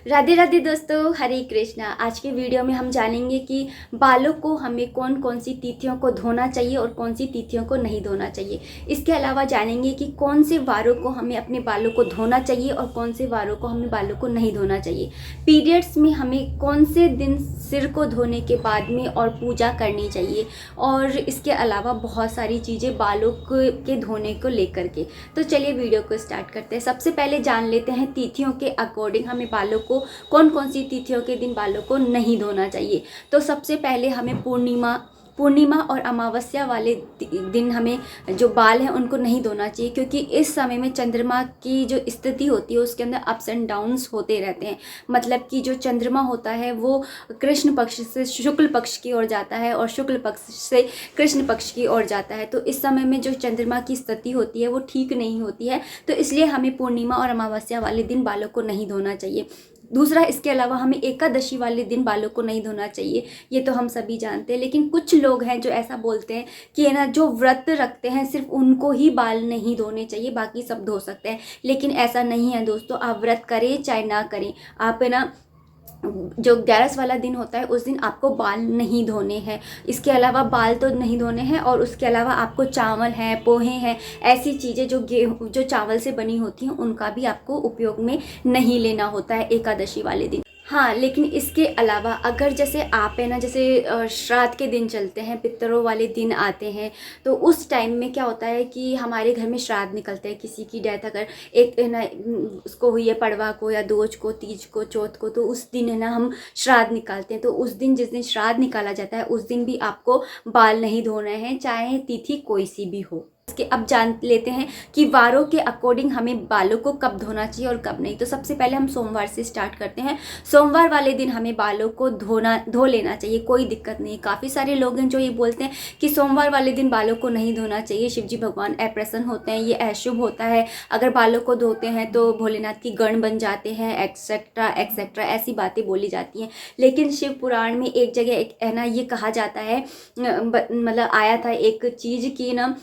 राधे राधे दोस्तों, हरे कृष्णा। आज के वीडियो में हम जानेंगे कि बालों को हमें कौन कौन सी तिथियों को धोना चाहिए और कौन सी तिथियों को नहीं धोना चाहिए। इसके अलावा जानेंगे कि कौन से वारों को हमें अपने बालों को धोना चाहिए और कौन से वारों को हमें बालों को नहीं धोना चाहिए। पीरियड्स में हमें कौन से दिन सिर को धोने के बाद में और पूजा करनी चाहिए, और इसके अलावा बहुत सारी चीज़ें बालों के धोने को लेकर के। तो चलिए वीडियो को स्टार्ट करते हैं। सबसे पहले जान लेते हैं तिथियों के अकॉर्डिंग हमें बालों को कौन कौन सी तिथियों के दिन बालों को नहीं धोना चाहिए। तो सबसे पहले हमें पूर्णिमा और अमावस्या वाले दिन हमें जो बाल हैं उनको नहीं धोना चाहिए, क्योंकि इस समय में चंद्रमा की जो स्थिति होती है उसके अंदर अप्स एंड डाउन्स होते रहते हैं। मतलब कि जो चंद्रमा होता है वो कृष्ण पक्ष से शुक्ल पक्ष की ओर जाता है और शुक्ल पक्ष से कृष्ण पक्ष की ओर जाता है। तो इस समय में जो चंद्रमा की स्थिति होती है वो ठीक नहीं होती है, तो इसलिए हमें पूर्णिमा और अमावस्या वाले दिन बालों को नहीं धोना चाहिए। दूसरा, इसके अलावा हमें एकादशी वाले दिन बालों को नहीं धोना चाहिए। ये तो हम सभी जानते हैं, लेकिन कुछ लोग हैं जो ऐसा बोलते हैं कि है ना, जो व्रत रखते हैं सिर्फ उनको ही बाल नहीं धोने चाहिए, बाकी सब धो सकते हैं। लेकिन ऐसा नहीं है दोस्तों। आप व्रत करें चाहे ना करें, आप है ना, जो 11 वाला दिन होता है उस दिन आपको बाल नहीं धोने हैं। इसके अलावा बाल तो नहीं धोने हैं, और उसके अलावा आपको चावल हैं, पोहे हैं, ऐसी चीज़ें जो गेहूँ जो चावल से बनी होती हैं उनका भी आपको उपयोग में नहीं लेना होता है एकादशी वाले दिन। हाँ, लेकिन इसके अलावा अगर जैसे आप है ना, जैसे श्राद्ध के दिन चलते हैं, पितरों वाले दिन आते हैं, तो उस टाइम में क्या होता है कि हमारे घर में श्राद्ध निकलते हैं। किसी की डेथ अगर एक है ना उसको हुई है, पड़वा को या दोज को, तीज को, चौथ को, तो उस दिन है ना हम श्राद्ध निकालते हैं। तो उस दिन, जिस दिन श्राद्ध निकाला जाता है, उस दिन भी आपको बाल नहीं धोने हैं, चाहे तिथि कोई सी भी हो। इसके अब जान लेते हैं कि वारों के अकॉर्डिंग हमें बालों को कब धोना चाहिए और कब नहीं। तो सबसे पहले हम सोमवार से स्टार्ट करते हैं। सोमवार वाले दिन हमें बालों को धो लेना चाहिए, कोई दिक्कत नहीं। काफ़ी सारे लोग हैं जो ये बोलते हैं कि सोमवार वाले दिन बालों को नहीं धोना चाहिए, शिवजी भगवान अप्रसन्न होते हैं, ये अशुभ होता है, अगर बालों को धोते हैं तो भोलेनाथ की गण बन जाते हैं, एक्सेट्रा एक्सेट्रा, ऐसी बातें बोली जाती हैं। लेकिन शिव पुराण में एक जगह है ना ये कहा जाता है, मतलब आया था एक चीज़ की ना,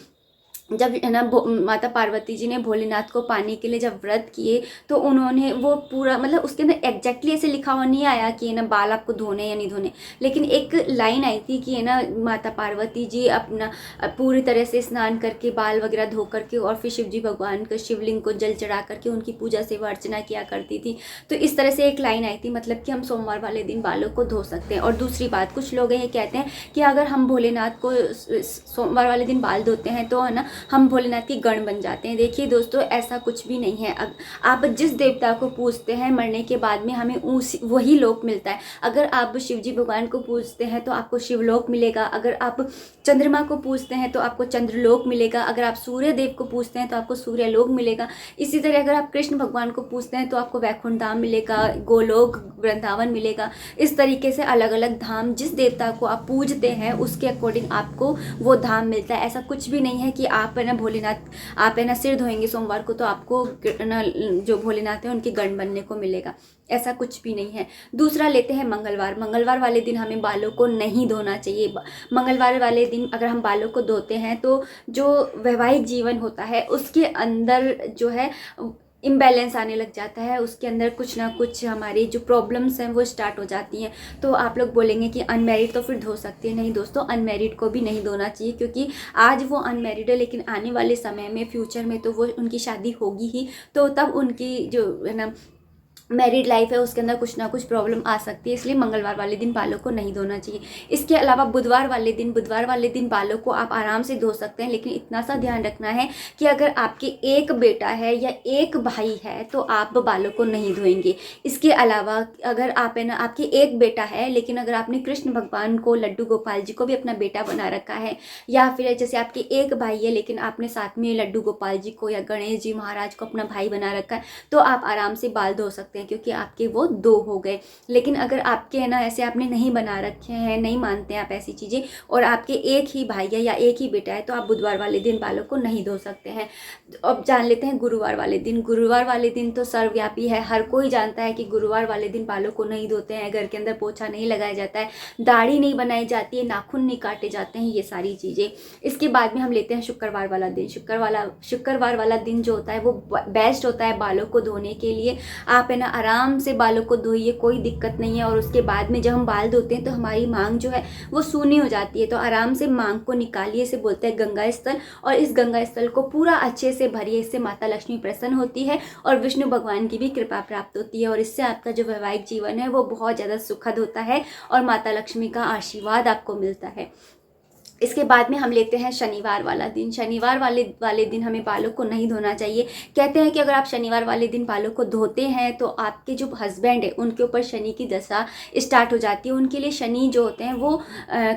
जब है ना माता पार्वती जी ने भोलेनाथ को पाने के लिए जब व्रत किए, तो उन्होंने वो पूरा, मतलब उसके अंदर एग्जैक्टली ऐसे लिखा हुआ नहीं आया कि है ना बाल आपको धोने या नहीं धोने, लेकिन एक लाइन आई थी कि है ना माता पार्वती जी अपना पूरी तरह से स्नान करके बाल वगैरह धो करके और फिर शिवजी भगवान को, शिवलिंग को जल चढ़ा करके उनकी पूजा सेवा अर्चना किया करती थी। तो इस तरह से एक लाइन आई थी, मतलब कि हम सोमवार वाले दिन बालों को धो सकते हैं। और दूसरी बात, कुछ लोग ये कहते हैं कि अगर हम भोलेनाथ को सोमवार वाले दिन बाल धोते हैं तो है ना हम भोलेनाथ की गण बन जाते हैं। देखिए दोस्तों, ऐसा कुछ भी नहीं है। आप जिस देवता को पूजते हैं, मरने के बाद में हमें वही लोक मिलता है। अगर आप शिवजी भगवान को पूजते हैं तो आपको शिवलोक मिलेगा, अगर आप चंद्रमा को पूजते हैं तो आपको चंद्रलोक मिलेगा, अगर आप सूर्य देव को पूजते हैं तो आपको सूर्यलोक मिलेगा। इसी तरह अगर आप कृष्ण भगवान को पूजते हैं तो आपको वैकुंठ धाम मिलेगा, गोलोक, वृंदावन मिलेगा। इस तरीके से अलग अलग धाम, जिस देवता को आप पूजते हैं उसके अकॉर्डिंग आपको वो धाम मिलता है। ऐसा कुछ भी नहीं है कि आप है ना भोलेनाथ, आप है ना सिर धोएंगे सोमवार को तो आपको ना जो भोलेनाथ है उनके गण बनने को मिलेगा, ऐसा कुछ भी नहीं है। दूसरा लेते हैं मंगलवार। मंगलवार वाले दिन हमें बालों को नहीं धोना चाहिए। मंगलवार वाले दिन अगर हम बालों को धोते हैं तो जो वैवाहिक जीवन होता है उसके अंदर जो है इम्बैलेंस आने लग जाता है, उसके अंदर कुछ ना कुछ हमारी जो प्रॉब्लम्स हैं वो स्टार्ट हो जाती हैं। तो आप लोग बोलेंगे कि अनमैरिड तो फिर धो सकते हैं। नहीं दोस्तों, अनमैरिड को भी नहीं धोना चाहिए, क्योंकि आज वो अनमैरिड है लेकिन आने वाले समय में, फ्यूचर में तो वो उनकी शादी होगी ही, तो तब उनकी जो है ना मैरिड लाइफ है उसके अंदर कुछ ना कुछ प्रॉब्लम आ सकती है। इसलिए मंगलवार वाले दिन बालों को नहीं धोना चाहिए। इसके अलावा बुधवार वाले दिन बालों को आप आराम से धो सकते हैं, लेकिन इतना सा ध्यान रखना है कि अगर आपके एक बेटा है या एक भाई है तो आप बालों को नहीं धोएंगे। इसके अलावा अगर आप है ना, आपके एक बेटा है लेकिन अगर आपने कृष्ण भगवान को, लड्डू गोपाल जी को भी अपना बेटा बना रखा है, या फिर जैसे आपके एक भाई है लेकिन आपने साथ में लड्डू गोपाल जी को या गणेश जी महाराज को अपना भाई बना रखा है, तो आप आराम से बाल धो सकते हैं, क्योंकि आपके वो 2 हो गए। लेकिन अगर आपके है ना ऐसे आपने नहीं बना रखे हैं, नहीं मानते हैं आप ऐसी चीज़ें, और आपके एक ही भाई है या एक ही बेटा है, तो आप बुधवार वाले दिन बालों को नहीं धो सकते हैं। अब जान लेते हैं गुरुवार वाले दिन। गुरुवार वाले दिन तो सर्वव्यापी है, हर कोई जानता है कि गुरुवार वाले दिन बालों को नहीं धोते हैं, घर के अंदर पोछा नहीं लगाया जाता है, दाढ़ी नहीं बनाई जाती है, नाखून नहीं काटे जाते हैं, ये सारी चीज़ें। इसके बाद में हम लेते हैं शुक्रवार वाला दिन। शुक्रवार वाला दिन जो होता है वो बेस्ट होता है बालों को धोने के लिए। आप है ना आराम से बालों को धोइए, कोई दिक्कत नहीं है। और उसके बाद में जब हम बाल धोते हैं तो हमारी मांग जो है वो सूनी हो जाती है, तो आराम से मांग को निकालिए, इसे बोलते हैं गंगा स्थल। और इस गंगा स्थल को पूरा अच्छे से भरिए, इससे माता लक्ष्मी प्रसन्न होती है और विष्णु भगवान की भी कृपा प्राप्त होती है, और इससे आपका जो वैवाहिक जीवन है वो बहुत ज़्यादा सुखद होता है और माता लक्ष्मी का आशीर्वाद आपको मिलता है। इसके बाद में हम लेते हैं शनिवार वाला दिन। शनिवार वाले दिन हमें बालों को नहीं धोना चाहिए। कहते हैं कि अगर आप शनिवार वाले दिन बालों को धोते हैं तो आपके जो हस्बैंड है उनके ऊपर शनि की दशा स्टार्ट हो जाती है, उनके लिए शनि जो होते हैं वो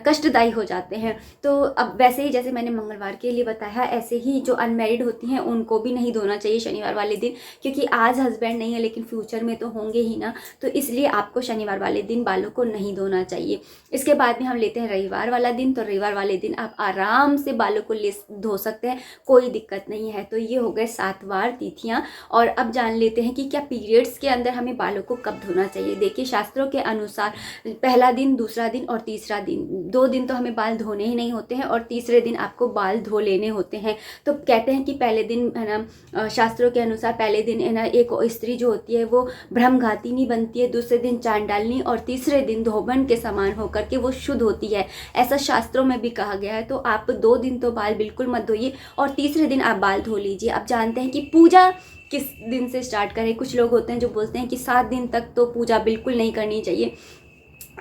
कष्टदायी हो जाते हैं। तो अब वैसे ही जैसे मैंने मंगलवार के लिए बताया, ऐसे ही जो अनमैरिड होती हैं उनको भी नहीं धोना चाहिए शनिवार वाले दिन, क्योंकि आज हस्बैंड नहीं है लेकिन फ्यूचर में तो होंगे ही ना, तो इसलिए आपको शनिवार वाले दिन बालों को नहीं धोना चाहिए। इसके बाद में हम लेते हैं रविवार वाला दिन। तो रविवार वाले दिन आप आराम से बालों को धो सकते हैं, कोई दिक्कत नहीं है। तो ये हो गए 7 वार तिथियां। और अब जान लेते हैं कि क्या पीरियड्स के अंदर हमें बालों को कब धोना चाहिए। देखिए शास्त्रों के अनुसार पहला दिन, दूसरा दिन और तीसरा दिन, 2 दिन तो हमें बाल धोने ही नहीं होते हैं और तीसरे दिन आपको बाल धो लेने होते हैं। तो कहते हैं कि पहले दिन है ना, शास्त्रों के अनुसार पहले दिन है ना एक स्त्री जो होती है वो ब्रह्मघातिनी बनती है, दूसरे दिन चांडालनी और तीसरे दिन धोबन के समान होकर के वो शुद्ध होती है, ऐसा शास्त्रों में भी कहा गया है। तो आप 2 दिन तो बाल बिल्कुल मत धोइए और तीसरे दिन आप बाल धो लीजिए। अब जानते हैं कि पूजा किस दिन से स्टार्ट करें। कुछ लोग होते हैं जो बोलते हैं कि 7 दिन तक तो पूजा बिल्कुल नहीं करनी चाहिए।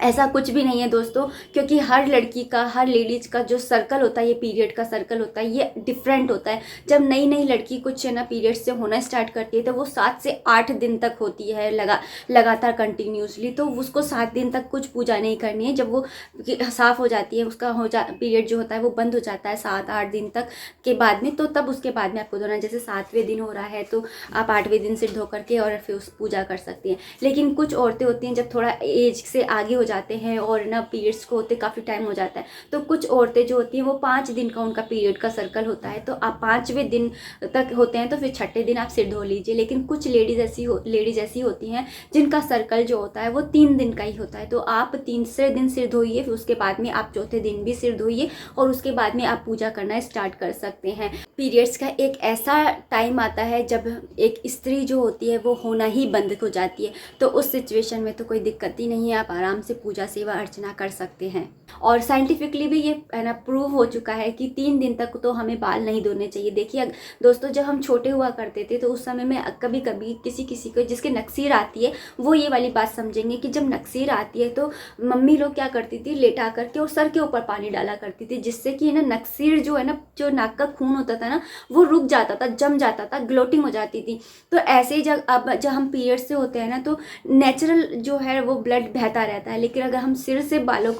ऐसा कुछ भी नहीं है दोस्तों, क्योंकि हर लड़की का, हर लेडीज़ का जो सर्कल होता है, ये पीरियड का सर्कल होता है, ये डिफरेंट होता है। जब नई नई लड़की कुछ है ना पीरियड से होना स्टार्ट करती है तो वो 7 से 8 दिन तक होती है लगातार कंटिन्यूसली। तो उसको 7 दिन तक कुछ पूजा नहीं करनी है। जब वो साफ़ हो जाती है, उसका पीरियड जो होता है वो बंद हो जाता है 7-8 दिन तक के बाद में, तो तब उसके बाद में आपको धोना। जैसे 7वें दिन हो रहा है तो आप 8वें दिन सिर धो करके और फिर उस पूजा कर सकती हैं। लेकिन कुछ औरतें होती हैं जब थोड़ा एज से आगे जाते हैं और ना पीरियड्स को होते काफ़ी टाइम हो जाता है, तो कुछ औरतें जो होती हैं वो 5 दिन का उनका पीरियड का सर्कल होता है, तो आप 5वें दिन तक होते हैं तो फिर 6ठे दिन आप सिर धो लीजिए। लेकिन कुछ लेडीज़ ऐसी होती हैं जिनका सर्कल जो होता है वो 3 दिन का ही होता है, तो आप तीसरे दिन सिर धोइए, फिर उसके बाद में आप चौथे दिन भी सिर धोइए और उसके बाद में आप पूजा करना स्टार्ट कर सकते हैं। पीरियड्स का एक ऐसा टाइम आता है जब एक स्त्री जो होती है वो होना ही बंद हो जाती है, तो उस सिचुएशन में तो कोई दिक्कत ही नहीं है, आप आराम से पूजा सेवा अर्चना कर सकते हैं। और साइंटिफिकली भी ये है ना प्रूव हो चुका है कि 3 दिन तक तो हमें बाल नहीं धोने चाहिए। देखिए दोस्तों, जब हम छोटे हुआ करते थे तो उस समय में कभी कभी किसी को जिसके नक्सीर आती है वो ये वाली बात समझेंगे कि जब नक्सीर आती है तो मम्मी लोग क्या करती थी, लेटा करके और सर के ऊपर पानी डाला करती थी, जिससे कि ना नक्सीर जो है ना, जो नाक का खून होता था ना वो रुक जाता था, जम जाता था, ग्लोटिंग हो जाती थी। तो ऐसे ही जब हम पीरियड से होते हैं ना तो नेचुरल जो है वो ब्लड बहता रहता है। लेकिन अगर हम सिर से बालों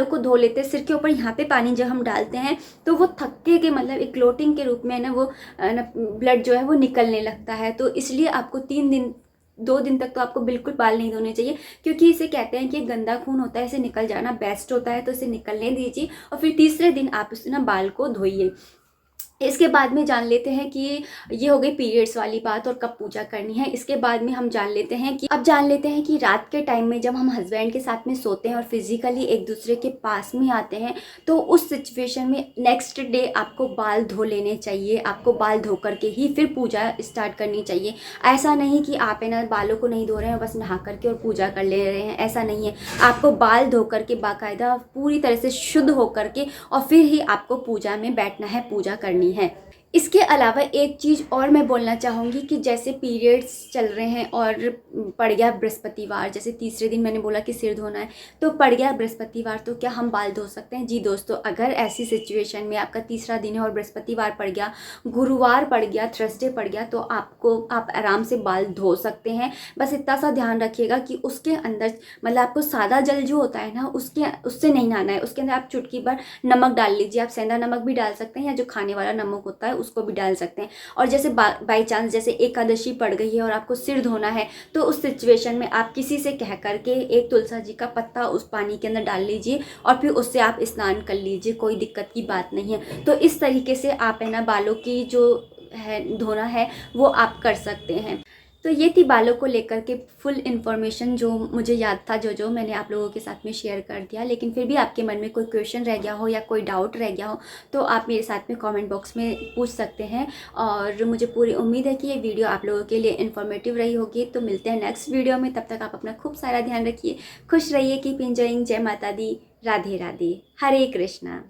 को धो लेते हैं, सिर के ऊपर यहाँ पे पानी जब हम डालते हैं तो वो थक्के के मतलब एक क्लोटिंग के रूप में ना वो ब्लड जो है वो निकलने लगता है। तो इसलिए आपको 2 दिन तक तो आपको बिल्कुल बाल नहीं धोने चाहिए, क्योंकि इसे कहते हैं कि गंदा खून होता है, इसे निकल जाना बेस्ट होता है, तो इसे निकलने दीजिए और फिर तीसरे दिन आप इस ना बाल को धोइए। इसके बाद में जान लेते हैं कि ये हो गई पीरियड्स वाली बात और कब पूजा करनी है। इसके बाद में हम जान लेते हैं कि रात के टाइम में जब हम हस्बैंड के साथ में सोते हैं और फिजिकली एक दूसरे के पास में आते हैं तो उस सिचुएशन में नेक्स्ट डे आपको बाल धो लेने चाहिए। आपको बाल धो करके ही फिर पूजा स्टार्ट करनी चाहिए। ऐसा नहीं कि आप है ना बालों को नहीं धो रहे हैं, बस नहा करके और पूजा कर ले रहे हैं, ऐसा नहीं है। आपको बाल धो करके बाकायदा पूरी तरह से शुद्ध हो करके और फिर ही आपको पूजा में बैठना है, पूजा करनी है। इसके अलावा एक चीज़ और मैं बोलना चाहूँगी कि जैसे पीरियड्स चल रहे हैं और पड़ गया बृहस्पतिवार, जैसे तीसरे दिन मैंने बोला कि सिर धोना है, तो पड़ गया बृहस्पतिवार, तो क्या हम बाल धो सकते हैं? जी दोस्तों, अगर ऐसी सिचुएशन में आपका तीसरा दिन है और बृहस्पतिवार पड़ गया, गुरुवार पड़ गया, थर्सडे पड़ गया, तो आप आराम से बाल धो सकते हैं। बस इतना सा ध्यान रखिएगा कि उसके अंदर मतलब आपको सादा जल जो होता है ना उससे नहीं नहाना है। उसके अंदर आप चुटकी भर नमक डाल लीजिए। आप सेंधा नमक भी डाल सकते हैं या जो खाने वाला नमक होता है उसको भी डाल सकते हैं। और जैसे बाई चांस जैसे एकादशी पड़ गई है और आपको सिर धोना है तो उस सिचुएशन में आप किसी से कह करके एक तुलसी जी का पत्ता उस पानी के अंदर डाल लीजिए और फिर उससे आप स्नान कर लीजिए, कोई दिक्कत की बात नहीं है। तो इस तरीके से आप है ना बालों की जो है धोना है वो आप कर सकते हैं। तो ये थी बालों को लेकर के फुल इन्फॉर्मेशन जो मुझे याद था, जो मैंने आप लोगों के साथ में शेयर कर दिया। लेकिन फिर भी आपके मन में कोई क्वेश्चन रह गया हो या कोई डाउट रह गया हो तो आप मेरे साथ में कमेंट बॉक्स में पूछ सकते हैं। और मुझे पूरी उम्मीद है कि ये वीडियो आप लोगों के लिए इन्फॉर्मेटिव रही होगी। तो मिलते हैं नेक्स्ट वीडियो में, तब तक आप अपना खूब सारा ध्यान रखिए, खुश रहिए, कीप एंजॉइंग। जय माता दी, राधे राधे, हरे कृष्णा।